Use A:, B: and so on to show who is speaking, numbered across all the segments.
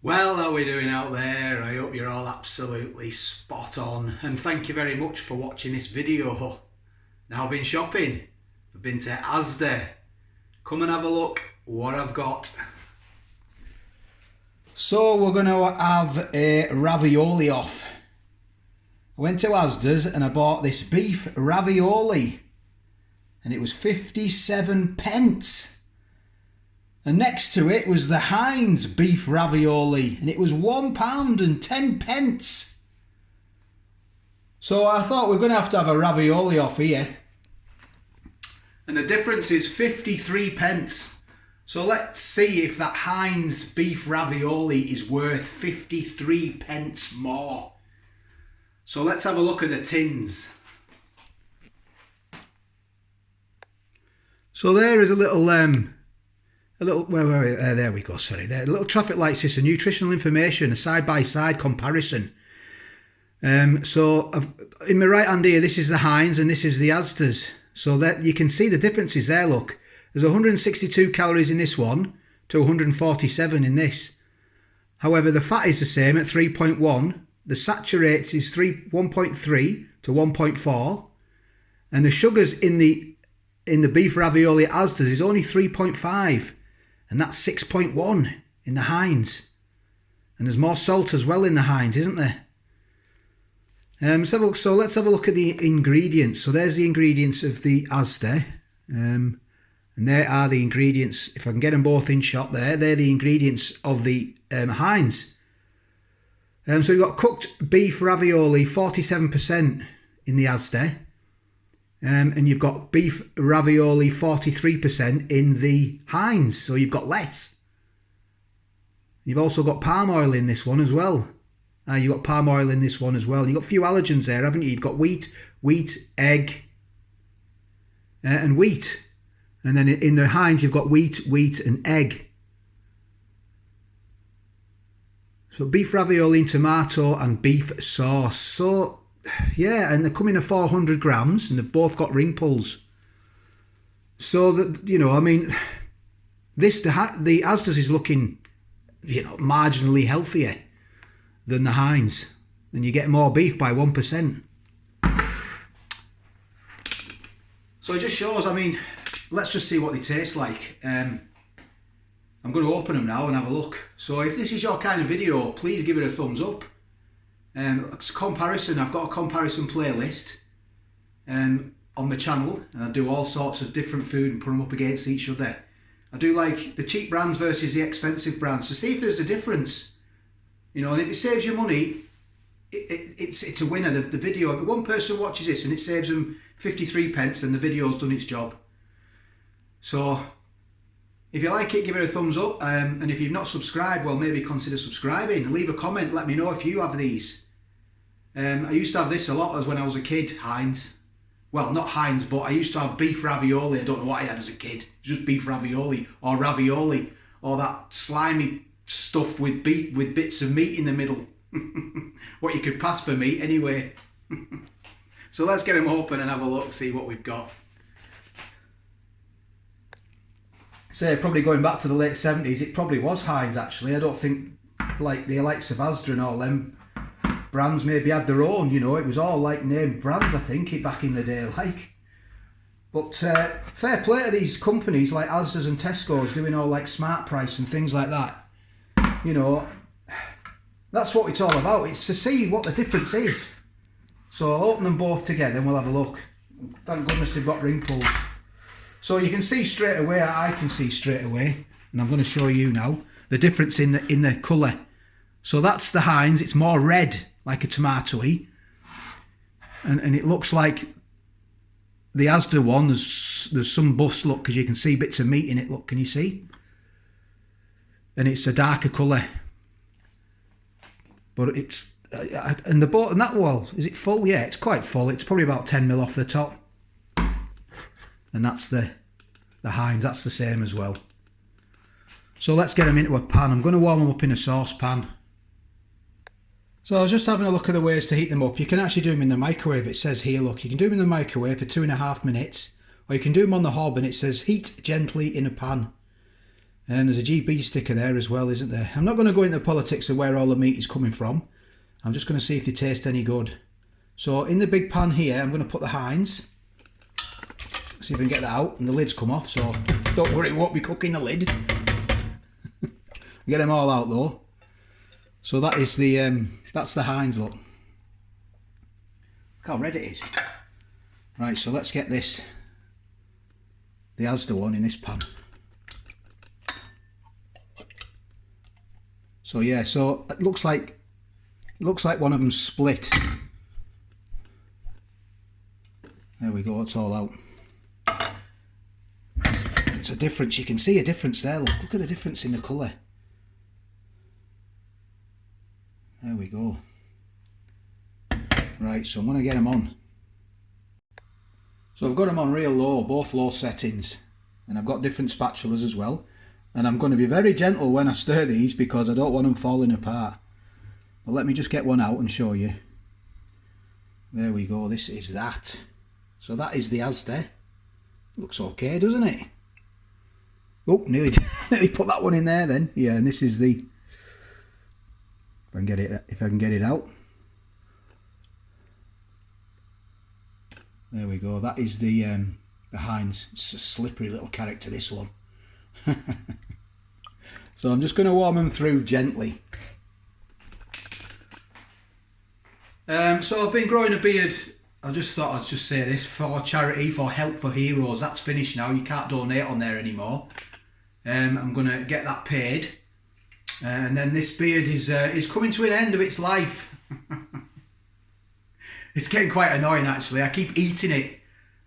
A: Well, how are we doing out there? I hope you're all absolutely spot on, and thank you very much for watching this video. Now I've been shopping. I've been to Asda. Come and have a look what I've got. So we're going to have a ravioli off. I went to Asda's and I bought this beef ravioli and it was 57 pence. And next to it was the Heinz beef ravioli and it was £1 and 10 pence. So I thought we're going to have a ravioli off here. And the difference is 53 pence. So let's see if that Heinz beef ravioli is worth 53 pence more. So let's have a look at the tins. So there is a little there we go, sorry. There, a little traffic light system, nutritional information, a side-by-side comparison. So in my right hand here, this is the Heinz and this is the Asda's. So that you can see the differences there, look. There's 162 calories in this one to 147 in this. However, the fat is the same at 3.1. The saturates is 1.3 to 1.4. And the sugars in the beef ravioli at Asda's is only 3.5. And that's 6.1 in the Heinz. And there's more salt as well in the Heinz, isn't there? So let's have a look at the ingredients. So there's the ingredients of the Asda. And there are the ingredients, if I can get them both in shot there, they're the ingredients of the Heinz. So you've got cooked beef ravioli, 47% in the Asda. And you've got beef ravioli 43% in the Heinz, so you've got less. You've also got palm oil in this one as well. You've got palm oil in this one as well. You've got a few allergens there, haven't you? You've got wheat, egg, and wheat. And then in the Heinz, you've got wheat, and egg. So beef ravioli in tomato and beef sauce. So yeah, and they come in at 400 grams and they've both got ring pulls. So that, you know, I mean, the Asda's is looking, you know, marginally healthier than the Heinz. And you get more beef by 1%. So it just shows, I mean, let's just see what they taste like. I'm going to open them now and have a look. So if this is your kind of video, please give it a thumbs up. Comparison, I've got a comparison playlist on my channel, and I do all sorts of different food and put them up against each other. I do like the cheap brands versus the expensive brands to see if there's a difference, you know. And if it saves you money, it's a winner. The video, if one person watches this and it saves them 53 pence, then the video's done its job. So if you like it, give it a thumbs up, and if you've not subscribed, well, maybe consider subscribing. Leave a comment, let me know if you have these. I used to have this a lot as when I was a kid, Heinz. Well, not Heinz, but I used to have beef ravioli. I don't know what I had as a kid. Just beef ravioli, or that slimy stuff with bits of meat in the middle. What you could pass for meat anyway. So let's get them open and have a look, see what we've got. So probably going back to the late 70s, it probably was Heinz actually. I don't think like the likes of Asda and all them brands maybe had their own, you know. It was all like named brands, I think, back in the day, like. But fair play to these companies like Asda's and Tesco's doing all like smart price and things like that. You know, that's what it's all about. It's to see what the difference is. So I'll open them both together and we'll have a look. Thank goodness they've got ring pulls. So you can see straight away, I can see straight away, and I'm going to show you now, the difference in the colour. So that's the Heinz, it's more red, like a tomato-y. And it looks like the Asda one, there's some bust, look, because you can see bits of meat in it, look, can you see? And it's a darker colour. But it's, and that wall, is it full? Yeah, it's quite full. It's probably about 10 mil off the top. And that's the Heinz, that's the same as well. So let's get them into a pan. I'm going to warm them up in a saucepan. So I was just having a look at the ways to heat them up. You can actually do them in the microwave. It says here, look, you can do them in the microwave for 2.5 minutes, or you can do them on the hob and it says heat gently in a pan. And there's a GB sticker there as well, isn't there? I'm not going to go into the politics of where all the meat is coming from. I'm just going to see if they taste any good. So in the big pan here, I'm going to put the Heinz. See if I can get that out. And the lid's come off, so don't worry, it won't be cooking the lid. Get them all out though. So that is that's the Heinz, look. Look how red it is. Right, so let's get this, the Asda one in this pan. So yeah, so it looks like one of them split. There we go, it's all out. It's a difference, you can see a difference there, look at the difference in the colour. There we go. Right, so I'm going to get them on. So I've got them on real low, both low settings. And I've got different spatulas as well. And I'm going to be very gentle when I stir these because I don't want them falling apart. But let me just get one out and show you. There we go, this is that. So that is the Asda. Looks okay, doesn't it? Oh, nearly put that one in there then. Yeah, and this is the... if I can get it out. There we go, that is the Heinz. It's a slippery little character, this one. So I'm just going to warm them through gently. So I've been growing a beard. I just thought I'd just say this, for charity, for Help for Heroes. That's finished now, you can't donate on there anymore. I'm going to get that paid. And then this beard is coming to an end of its life. It's getting quite annoying actually. I keep eating it.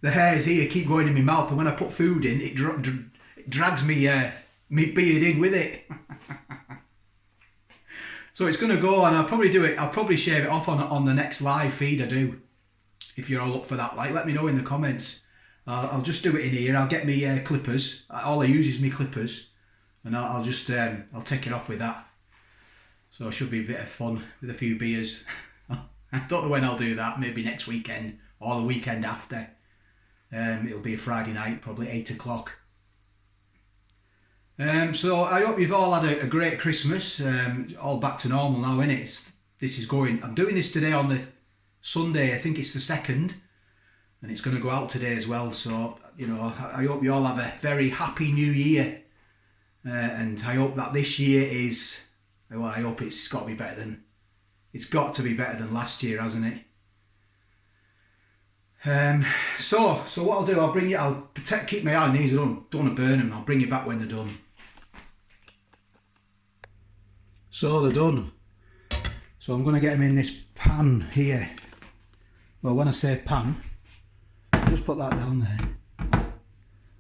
A: The hairs here keep going in my mouth, and when I put food in, it drags me beard in with it. So it's going to go, and I'll probably do it. I'll probably shave it off on the next live feed I do. If you're all up for that, like, let me know in the comments. I'll just do it in here. I'll get me clippers. All I use is me clippers, and I'll just I'll take it off with that. So it should be a bit of fun with a few beers. I don't know when I'll do that. Maybe next weekend or the weekend after. It'll be a Friday night, probably 8 o'clock. So I hope you've all had a great Christmas. All back to normal now, innit? I'm doing this today on the Sunday. I think it's the 2nd, and it's going to go out today as well. So you know, I hope you all have a very happy New Year, and I hope that this year is. Well, I hope it's got to be better than. It's got to be better than last year, hasn't it? So what I'll do, I'll keep my eye on these. I don't want to burn them. I'll bring you back when they're done. So they're done. So I'm going to get them in this pan here. Well, when I say pan, I'll just put that down there.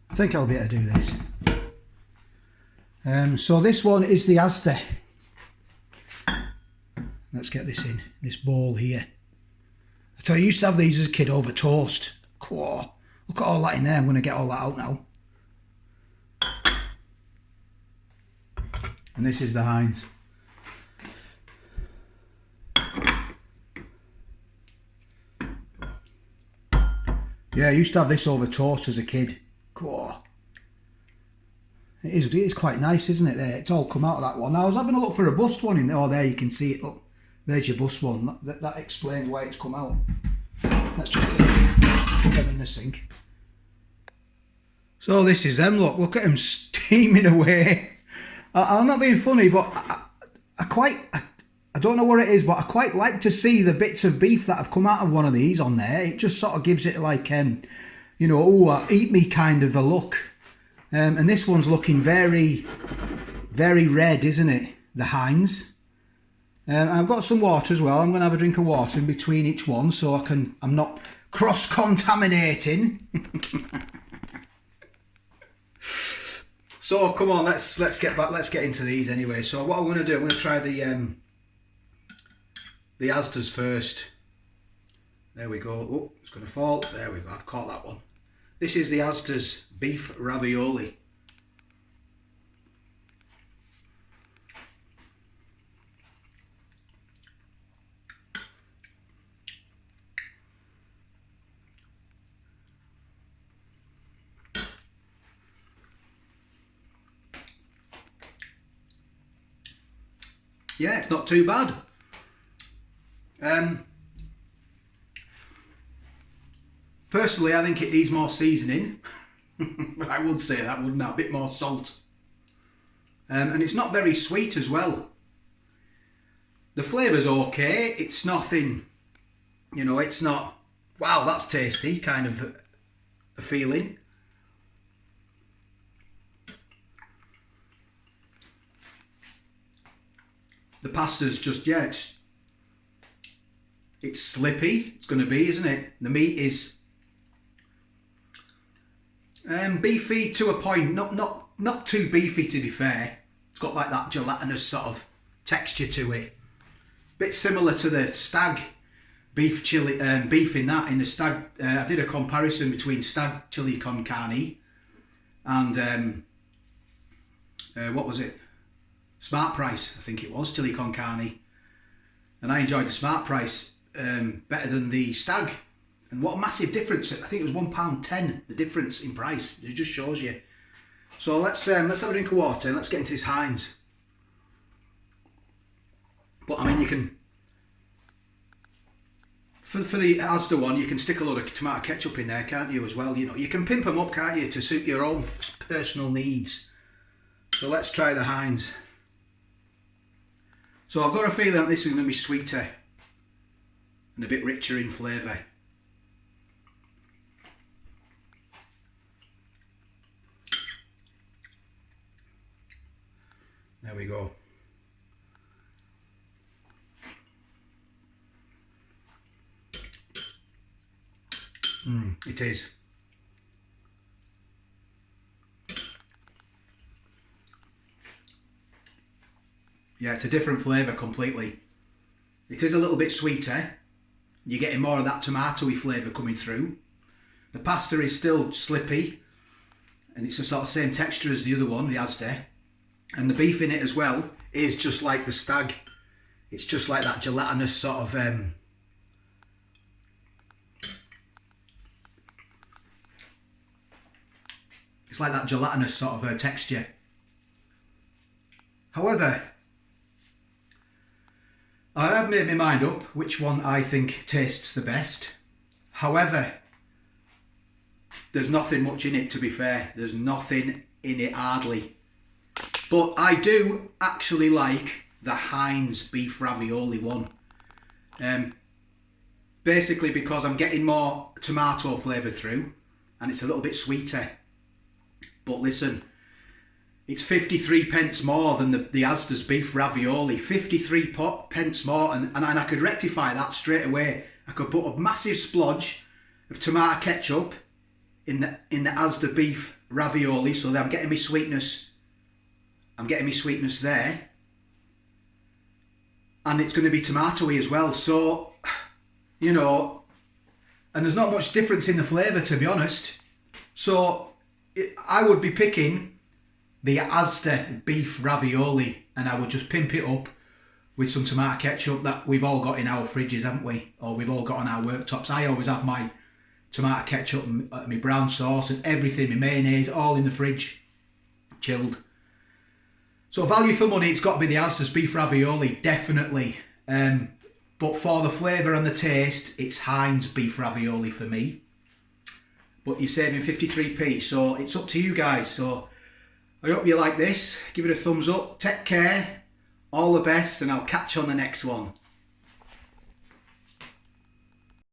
A: I think I'll be able to do this. So this one is the Asda. Let's get this in this bowl here. So I used to have these as a kid over toast. Cool. Look at all that in there. I'm going to get all that out now. And this is the Heinz. Yeah, I used to have this over toast as a kid. Cool. It is quite nice, isn't it? There, it's all come out of that one. Now, I was having a look for a bust one in there. Oh, there you can see it. Look, there's your bust one. That explains why it's come out. Let's just put them in the sink. So this is them. Look at them steaming away. I'm not being funny, but I don't know what it is, but I quite like to see the bits of beef that have come out of one of these on there. It just sort of gives it like, you know, oh, eat me kind of a look. And this one's looking very, very red, isn't it? The Heinz. I've got some water as well. I'm going to have a drink of water in between each one, so I'm not cross-contaminating. So come on, let's get back. Let's get into these anyway. So what I'm going to do, I'm going to try the Asdas first. There we go. Oh, it's going to fall. There we go. I've caught that one. This is the Asda's beef ravioli. yeah, it's not too bad. Personally, I think it needs more seasoning. But I would say that, wouldn't I? A bit more salt. And it's not very sweet as well. The flavour's okay. It's nothing, you know, it's not, wow, that's tasty kind of a feeling. The pasta's just, yeah, it's slippy. It's going to be, isn't it? The meat is beefy to a point. Not too beefy, to be fair. It's got like that gelatinous sort of texture to it. Bit similar to the stag beef chili, beef in the stag. I did a comparison between stag chili con carne and what was it? Smart Price, I think it was, chili con carne. And I enjoyed the Smart Price better than the stag. And what a massive difference. I think it was £1.10, the difference in price. It just shows you. So let's have a drink of water and let's get into this Heinz. But I mean, you can, for the Asda one, you can stick a load of tomato ketchup in there, can't you, as well? You know, you can pimp them up, can't you, to suit your own personal needs. So let's try the Heinz. So I've got a feeling that this is going to be sweeter and a bit richer in flavour. There we go. It is. Yeah, it's a different flavour completely. It is a little bit sweeter. You're getting more of that tomatoey flavour coming through. The pasta is still slippy, and it's the sort of same texture as the other one, the Asda. And the beef in it as well is just like the stag. It's just like that gelatinous sort of it's like that gelatinous sort of texture. However, I have made my mind up which one I think tastes the best. However, there's nothing much in it, to be fair. There's nothing in it hardly. But I do actually like the Heinz beef ravioli one. Basically because I'm getting more tomato flavour through and it's a little bit sweeter. But listen, it's 53 pence more than the Asda's beef ravioli. 53 pence more, and I could rectify that straight away. I could put a massive splodge of tomato ketchup in the Asda beef ravioli, so that I'm getting my sweetness. I'm getting my sweetness there, and it's going to be tomatoey as well. So, you know, and there's not much difference in the flavour, to be honest. So I would be picking the Asda beef ravioli, and I would just pimp it up with some tomato ketchup that we've all got in our fridges, haven't we? Or we've all got on our worktops. I always have my tomato ketchup and my brown sauce and everything, my mayonnaise, all in the fridge, chilled. So value for money, it's got to be the Asda's beef ravioli, definitely. But for the flavour and the taste, it's Heinz beef ravioli for me. But you're saving 53p, so it's up to you guys. So I hope you like this. Give it a thumbs up. Take care. All the best, and I'll catch you on the next one.